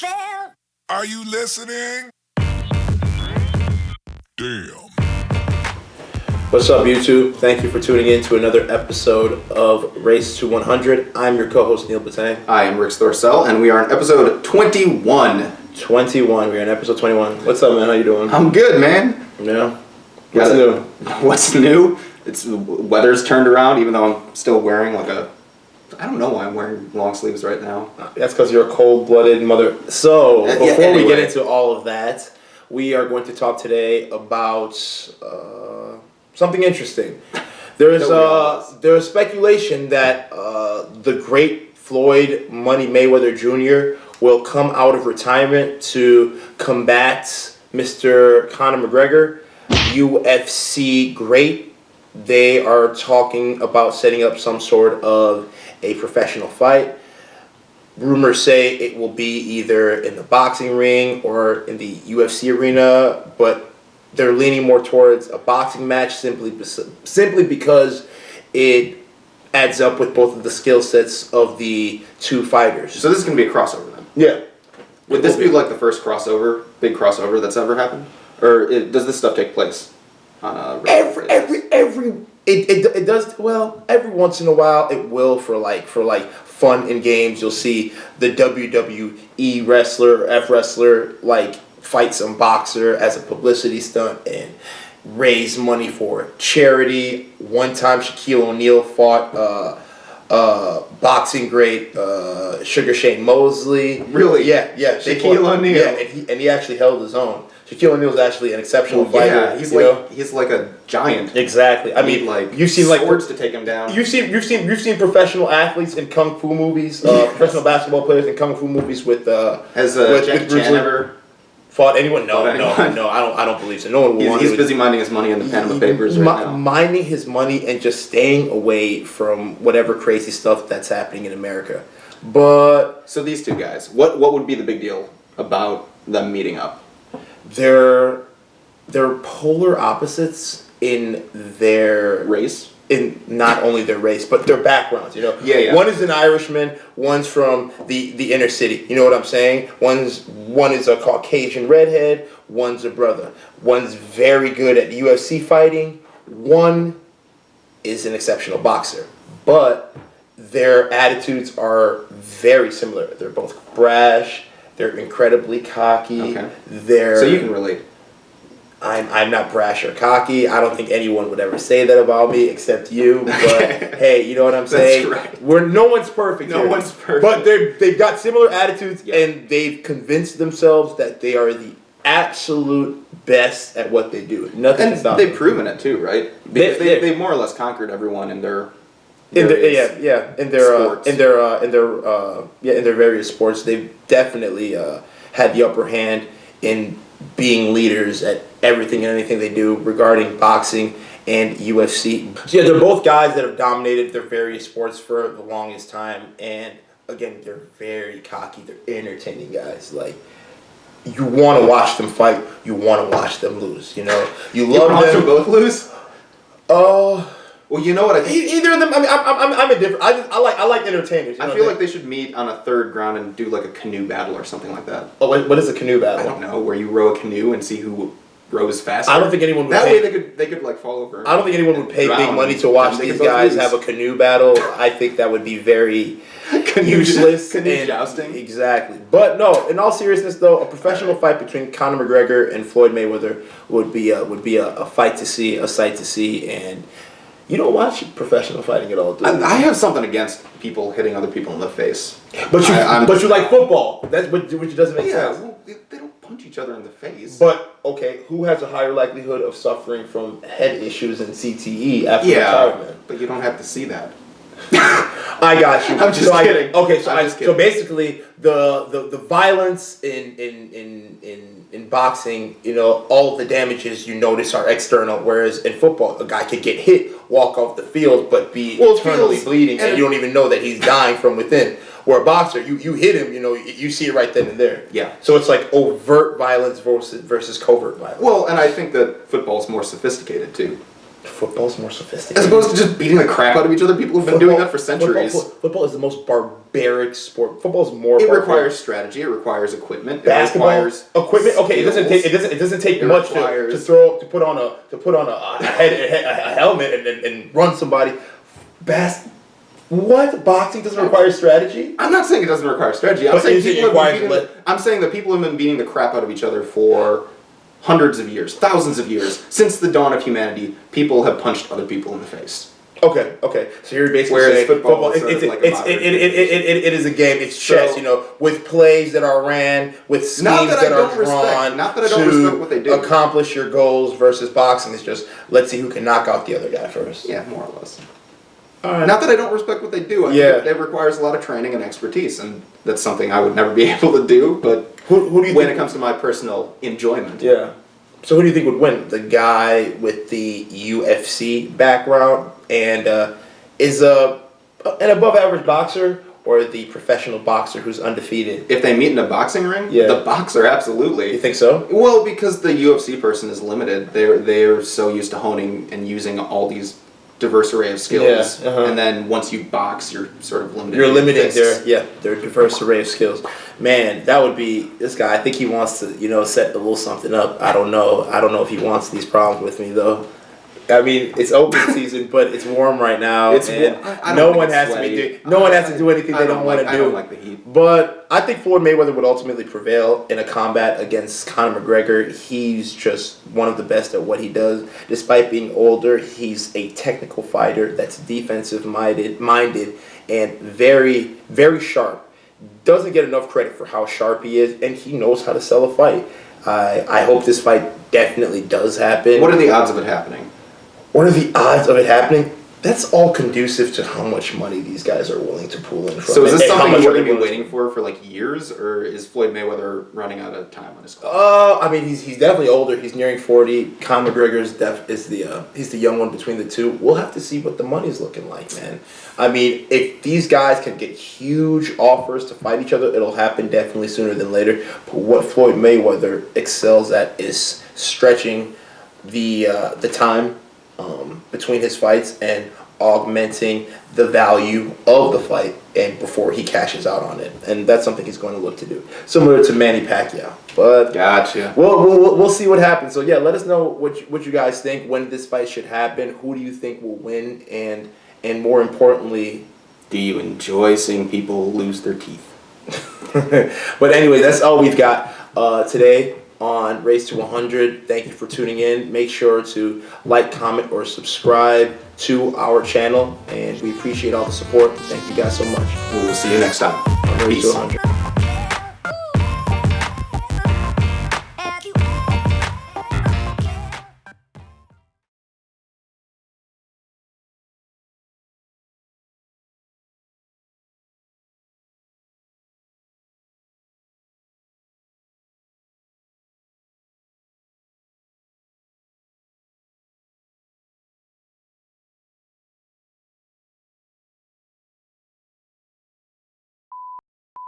Phil. Are you listening? Damn. What's up, YouTube? Thank you for tuning in to another episode of Race to 100. I'm your co-host, Neil Batang. I am Rick Thorcell, and we are on episode 21. 21. We're on episode 21. What's up, man? How you doing? I'm good, man. Yeah? What's new? What's new? It's the weather's turned around, even though I'm still wearing I don't know why I'm wearing long sleeves right now. That's because you're a cold-blooded mother. So, before we get anyway. into all of that, we are going to talk today about something interesting. There's speculation that the great Floyd Money Mayweather Jr. will come out of retirement to combat Mr. Conor McGregor, UFC great. They are talking about setting up some sort of a professional fight. Rumors say it will be either in the boxing ring or in the UFC arena, but they're leaning more towards a boxing match simply because it adds up with both of the skill sets of the two fighters. So this is going to be a crossover then? Yeah. Would this be like the first big crossover that's ever happened? Or does this stuff take place on a regular basis? It does. Well, every once in a while it will for fun and games. You'll see the WWE wrestler, F wrestler, fight some boxer as a publicity stunt and raise money for charity. One time Shaquille O'Neal fought boxing great Sugar Shane Mosley. Really? Yeah. Shaquille O'Neal. Yeah, and he actually held his own. Shaquille O'Neal is actually an exceptional fighter. Yeah, he's like a giant. Exactly. I mean, you've seen swords to take him down. You've seen professional athletes in kung fu movies, professional basketball players in kung fu movies with Has Jackie Chan ever fought anyone? No, anyone? no, I don't believe so. No one will want to. He's busy minding his money in the Panama Papers right now. Minding his money and just staying away from whatever crazy stuff that's happening in America. But so these two guys, what would be the big deal about them meeting up? They're polar opposites in their race. In not only their race, but their backgrounds, Yeah. One is an Irishman, one's from the inner city, you know what I'm saying? One is a Caucasian redhead, one's a brother. One's very good at UFC fighting, one is an exceptional boxer. But their attitudes are very similar. They're both brash, they're incredibly cocky. Okay. So you can relate. I'm not brash or cocky. I don't think anyone would ever say that about me except you. But hey, you know what I'm saying? That's right. No one's perfect. No one's perfect. But they've got similar attitudes, Yeah. and they've convinced themselves that they are the absolute best at what they do. Nothing can And stop they've them. proven it too, right? Because they've more or less conquered everyone in their in their sports. in their various sports. They've definitely had the upper hand in being leaders at everything and anything they do regarding boxing and UFC. So yeah, they're both guys that have dominated their various sports for the longest time, and again, they're very cocky. They're entertaining guys. You want to watch them fight. You want to watch them lose. You love watch them. them both lose. Well, you know what I think. Either of them. I mean, I'm indifferent. I like entertainers. I feel like they should meet on a third ground and do like a canoe battle or something like that. Oh, what is a canoe battle? I don't know, where you row a canoe and see who rows faster. I don't think anyone would. That way they could fall over. I don't think anyone would pay big drown, money to watch and they these could both guys lose. have a canoe battle. I think that would be very useless. Canoe jousting. Exactly. But no, in all seriousness though, a professional fight between Conor McGregor and Floyd Mayweather would be a fight to see, a sight to see, and you don't watch professional fighting at all, do you? I have something against people hitting other people in the face. But you like football. That's which doesn't make sense. Well, they don't punch each other in the face. But okay, who has a higher likelihood of suffering from head issues and CTE after retirement? But you don't have to see that. I got you. I'm just kidding. So basically, the violence in boxing, all the damages you notice are external, whereas in football, a guy could get hit, walk off the field, but be eternally bleeding, and you don't even know that he's dying from within. Where a boxer, you hit him, you see it right then and there. Yeah. So it's like overt violence versus covert violence. Well, and I think that football's more sophisticated too. Football's more As sophisticated. opposed to just beating the crap out of each other. People have been doing that for centuries. Football is the most barbaric sport. Football is more. It barbaric. requires strategy. It requires equipment. Basketball It requires equipment. Okay, skills. it doesn't take much to put on a helmet and run somebody. What? Boxing doesn't require strategy? I'm not saying it doesn't require strategy. I'm saying that people have been beating the crap out of each other for hundreds of years, thousands of years. Since the dawn of humanity, people have punched other people in the face. Okay. So you're basically saying football it is a game. It's chess, with plays that are ran, with schemes that are drawn to accomplish your goals. Versus boxing is just let's see who can knock out the other guy first. Yeah, more or less. Not that I don't respect what they do. I think it requires a lot of training and expertise, and that's something I would never be able to do. But who do you when it comes to my personal enjoyment, yeah. So who do you think would win? The guy with the UFC background and is an above average boxer, or the professional boxer who's undefeated? If they meet in a boxing ring, the boxer, absolutely. You think so? Well, because the UFC person is limited. They're so used to honing and using all these diverse array of skills, and then once you box, you're sort of limited. You're limiting their diverse array of skills. Man, that would be this guy. I think he wants to, set a little something up. I don't know if he wants these problems with me though. I mean, it's open season, but it's warm right now. No one has to do anything they don't want to do. I don't like the heat. But I think Floyd Mayweather would ultimately prevail in a combat against Conor McGregor. He's just one of the best at what he does. Despite being older, he's a technical fighter that's defensive minded and very, very sharp. Doesn't get enough credit for how sharp he is, and he knows how to sell a fight. I hope this fight definitely does happen. What are the odds of it happening? What are the odds of it happening? That's all conducive to how much money these guys are willing to pull in from. So is this something we're going to be waiting for like years, or is Floyd Mayweather running out of time on his clock? I mean, he's definitely older. He's nearing 40. Conor McGregor is the young one between the two. We'll have to see what the money's looking like, man. I mean, if these guys can get huge offers to fight each other, it'll happen definitely sooner than later. But what Floyd Mayweather excels at is stretching the time between his fights and augmenting the value of the fight and before he cashes out on it, and that's something he's going to look to do, similar to Manny Pacquiao. But gotcha. We'll see what happens. So yeah, let us know what you guys think when this fight should happen. Who do you think will win, and more importantly, do you enjoy seeing people lose their teeth? But anyway, that's all we've got today on Race to 100. Thank you for tuning in. Make sure to like, comment, or subscribe to our channel, and we appreciate all the support. Thank you guys so much. We'll see you next time. Race to 100.